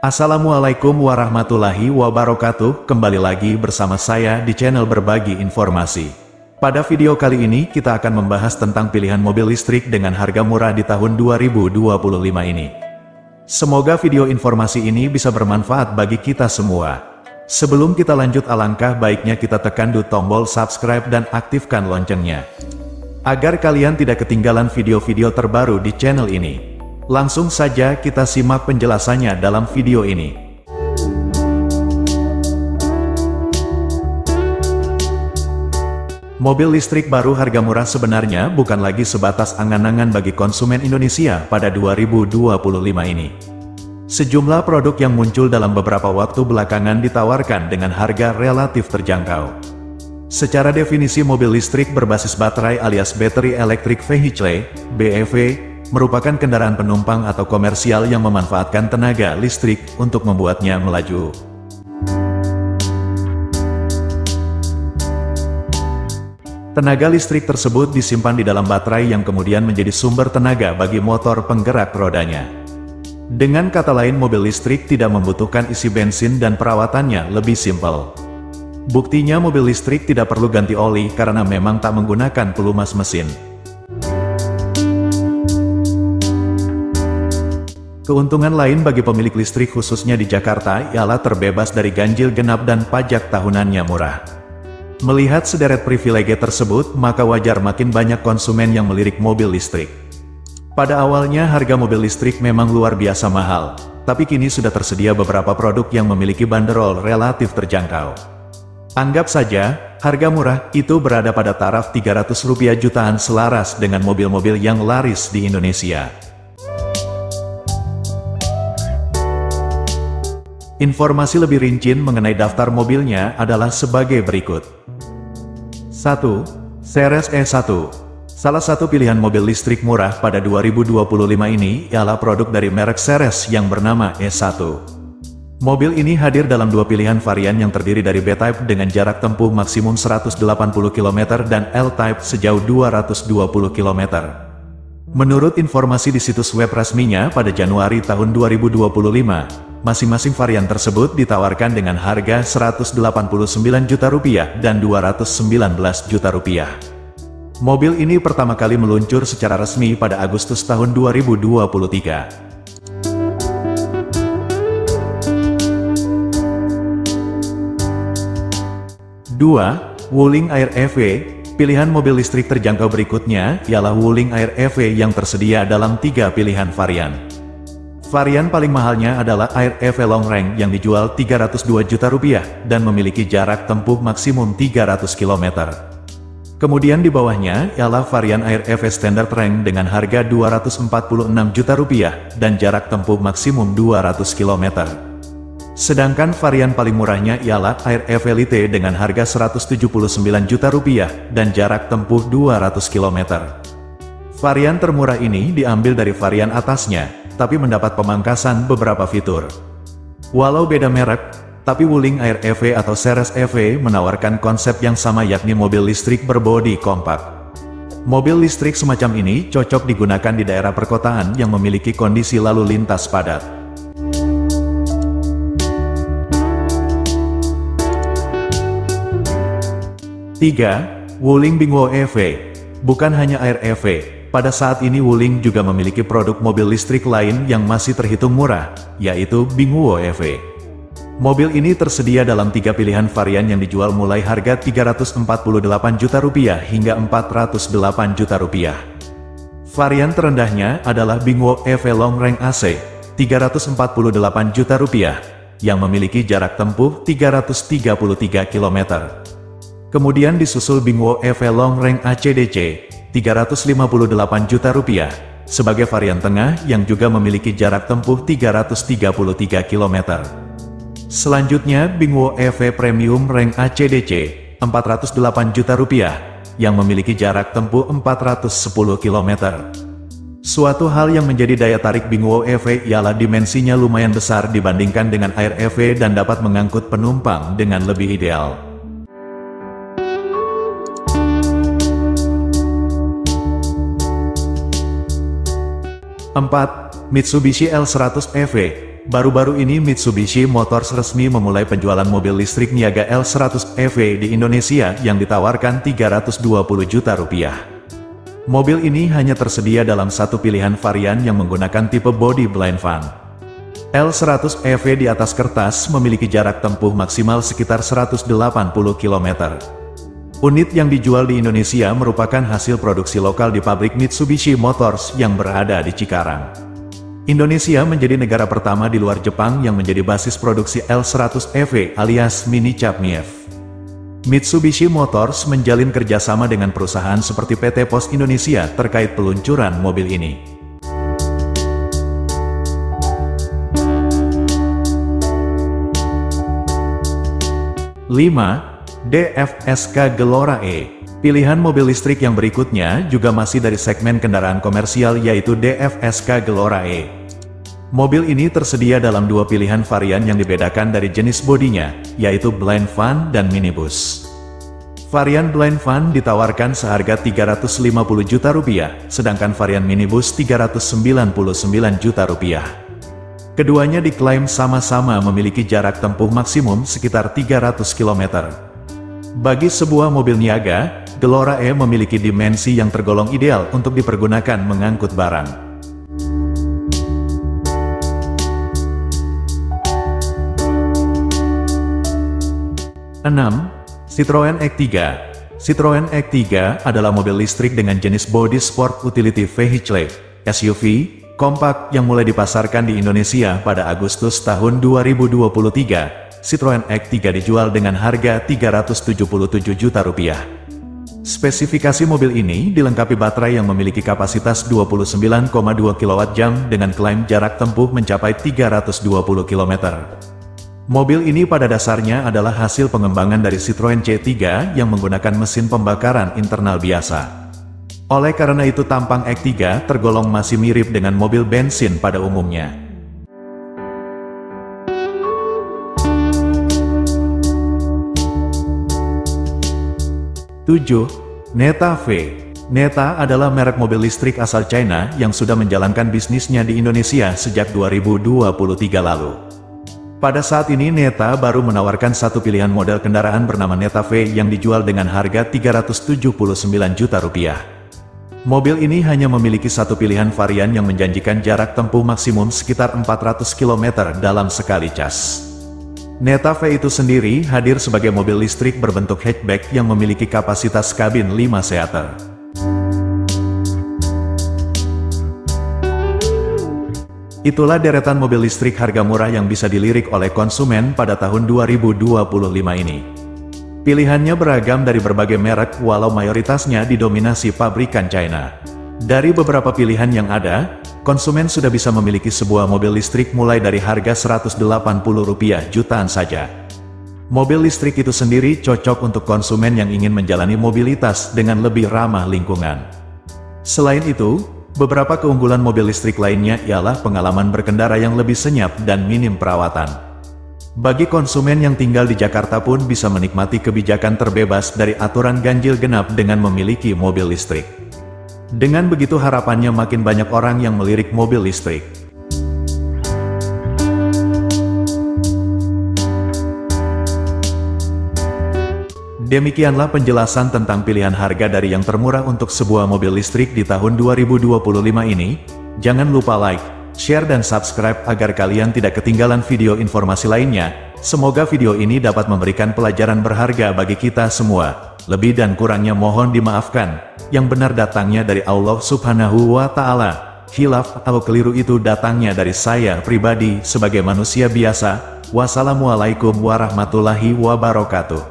Assalamualaikum warahmatullahi wabarakatuh. Kembali lagi bersama saya di channel Berbagi Informasi. Pada video kali ini kita akan membahas tentang pilihan mobil listrik dengan harga murah di tahun 2025 ini. Semoga video informasi ini bisa bermanfaat bagi kita semua. Sebelum kita lanjut, alangkah baiknya kita tekan tombol subscribe dan aktifkan loncengnya, agar kalian tidak ketinggalan video-video terbaru di channel ini. Langsung saja kita simak penjelasannya dalam video ini. Mobil listrik baru harga murah sebenarnya bukan lagi sebatas angan-angan bagi konsumen Indonesia pada 2025 ini. Sejumlah produk yang muncul dalam beberapa waktu belakangan ditawarkan dengan harga relatif terjangkau. Secara definisi, mobil listrik berbasis baterai alias Battery Electric Vehicle (BEV) merupakan kendaraan penumpang atau komersial yang memanfaatkan tenaga listrik untuk membuatnya melaju. Tenaga listrik tersebut disimpan di dalam baterai yang kemudian menjadi sumber tenaga bagi motor penggerak rodanya. Dengan kata lain, mobil listrik tidak membutuhkan isi bensin dan perawatannya lebih simpel. Buktinya, mobil listrik tidak perlu ganti oli karena memang tak menggunakan pelumas mesin. Keuntungan lain bagi pemilik listrik khususnya di Jakarta ialah terbebas dari ganjil genap dan pajak tahunannya murah. Melihat sederet privilege tersebut, maka wajar makin banyak konsumen yang melirik mobil listrik. Pada awalnya harga mobil listrik memang luar biasa mahal, tapi kini sudah tersedia beberapa produk yang memiliki banderol relatif terjangkau. Anggap saja, harga murah itu berada pada taraf Rp300 jutaan selaras dengan mobil-mobil yang laris di Indonesia. Informasi lebih rinci mengenai daftar mobilnya adalah sebagai berikut. 1. Ceres E1. Salah satu pilihan mobil listrik murah pada 2025 ini ialah produk dari merek Ceres yang bernama E1. Mobil ini hadir dalam dua pilihan varian yang terdiri dari B-Type dengan jarak tempuh maksimum 180 km dan L-Type sejauh 220 km. Menurut informasi di situs web resminya pada Januari tahun 2025, masing-masing varian tersebut ditawarkan dengan harga Rp189 juta dan Rp219 juta. Mobil ini pertama kali meluncur secara resmi pada Agustus tahun 2023. 2. Wuling Air EV. Pilihan mobil listrik terjangkau berikutnya ialah Wuling Air EV yang tersedia dalam 3 pilihan varian. Varian paling mahalnya adalah Air EV Long Range yang dijual Rp302 juta dan memiliki jarak tempuh maksimum 300 km. Kemudian di bawahnya ialah varian Air EV Standard Range dengan harga Rp246 juta dan jarak tempuh maksimum 200 km. Sedangkan varian paling murahnya ialah Air EV Elite dengan harga Rp179 juta dan jarak tempuh 200 km. Varian termurah ini diambil dari varian atasnya, tapi mendapat pemangkasan beberapa fitur. Walau beda merek, tapi Wuling Air EV atau Ceres EV menawarkan konsep yang sama, yakni mobil listrik berbodi kompak. Mobil listrik semacam ini cocok digunakan di daerah perkotaan yang memiliki kondisi lalu lintas padat. 3. Wuling Bingwo EV. Bukan hanya Air EV, pada saat ini Wuling juga memiliki produk mobil listrik lain yang masih terhitung murah, yaitu Bingwo EV. Mobil ini tersedia dalam 3 pilihan varian yang dijual mulai harga Rp348 juta hingga Rp408 juta. Varian terendahnya adalah Bingwo EV Long Range AC, Rp348 juta yang memiliki jarak tempuh 333 km. Kemudian disusul Bingwo EV Long Range ACDC, Rp358 juta sebagai varian tengah yang juga memiliki jarak tempuh 333 km. Selanjutnya Bingwo EV Premium Range ACDC, Rp408 juta yang memiliki jarak tempuh 410 km. Suatu hal yang menjadi daya tarik Bingwo EV ialah dimensinya lumayan besar dibandingkan dengan Air EV dan dapat mengangkut penumpang dengan lebih ideal. 4. Mitsubishi L100 EV. baru-baru ini Mitsubishi Motors resmi memulai penjualan mobil listrik Niaga L100 EV di Indonesia yang ditawarkan Rp320 juta. Mobil ini hanya tersedia dalam satu pilihan varian yang menggunakan tipe body blind van. L100 EV di atas kertas memiliki jarak tempuh maksimal sekitar 180 km. Unit yang dijual di Indonesia merupakan hasil produksi lokal di pabrik Mitsubishi Motors yang berada di Cikarang. Indonesia menjadi negara pertama di luar Jepang yang menjadi basis produksi L100 EV alias Mini Chapniev. Mitsubishi Motors menjalin kerjasama dengan perusahaan seperti PT Pos Indonesia terkait peluncuran mobil ini. DFSK Gelora E. Pilihan mobil listrik yang berikutnya juga masih dari segmen kendaraan komersial yaitu DFSK Gelora E. Mobil ini tersedia dalam dua pilihan varian yang dibedakan dari jenis bodinya, yaitu blind van dan minibus. Varian blind van ditawarkan seharga Rp350 juta, sedangkan varian minibus Rp399 juta. Keduanya diklaim sama-sama memiliki jarak tempuh maksimum sekitar 300 km. Bagi sebuah mobil niaga, Gelora E memiliki dimensi yang tergolong ideal untuk dipergunakan mengangkut barang. Citroen X3. Citroen X3 adalah mobil listrik dengan jenis body sport utility vehicle (SUV) kompak yang mulai dipasarkan di Indonesia pada Agustus tahun 2023. Citroen X3 dijual dengan harga Rp377 juta. Spesifikasi mobil ini dilengkapi baterai yang memiliki kapasitas 29,2 kWh dengan klaim jarak tempuh mencapai 320 km. Mobil ini pada dasarnya adalah hasil pengembangan dari Citroen C3 yang menggunakan mesin pembakaran internal biasa. Oleh karena itu tampang X3 tergolong masih mirip dengan mobil bensin pada umumnya. Neta V. Neta adalah merek mobil listrik asal China yang sudah menjalankan bisnisnya di Indonesia sejak 2023 lalu. Pada saat ini Neta baru menawarkan satu pilihan model kendaraan bernama Neta V yang dijual dengan harga Rp379 juta. Mobil ini hanya memiliki satu pilihan varian yang menjanjikan jarak tempuh maksimum sekitar 400 km dalam sekali cas. Neta V itu sendiri hadir sebagai mobil listrik berbentuk hatchback yang memiliki kapasitas kabin 5 seater. Itulah deretan mobil listrik harga murah yang bisa dilirik oleh konsumen pada tahun 2025 ini. Pilihannya beragam dari berbagai merek walau mayoritasnya didominasi pabrikan China. Dari beberapa pilihan yang ada, konsumen sudah bisa memiliki sebuah mobil listrik mulai dari harga Rp180 jutaan saja. Mobil listrik itu sendiri cocok untuk konsumen yang ingin menjalani mobilitas dengan lebih ramah lingkungan. Selain itu, beberapa keunggulan mobil listrik lainnya ialah pengalaman berkendara yang lebih senyap dan minim perawatan. Bagi konsumen yang tinggal di Jakarta pun bisa menikmati kebijakan terbebas dari aturan ganjil genap dengan memiliki mobil listrik. Dengan begitu harapannya makin banyak orang yang melirik mobil listrik. Demikianlah penjelasan tentang pilihan harga dari yang termurah untuk sebuah mobil listrik di tahun 2025 ini. Jangan lupa like, share dan subscribe agar kalian tidak ketinggalan video informasi lainnya. Semoga video ini dapat memberikan pelajaran berharga bagi kita semua. Lebih dan kurangnya mohon dimaafkan. Yang benar datangnya dari Allah Subhanahu wa Ta'ala. Khilaf atau keliru itu datangnya dari saya pribadi sebagai manusia biasa. Wassalamualaikum warahmatullahi wabarakatuh.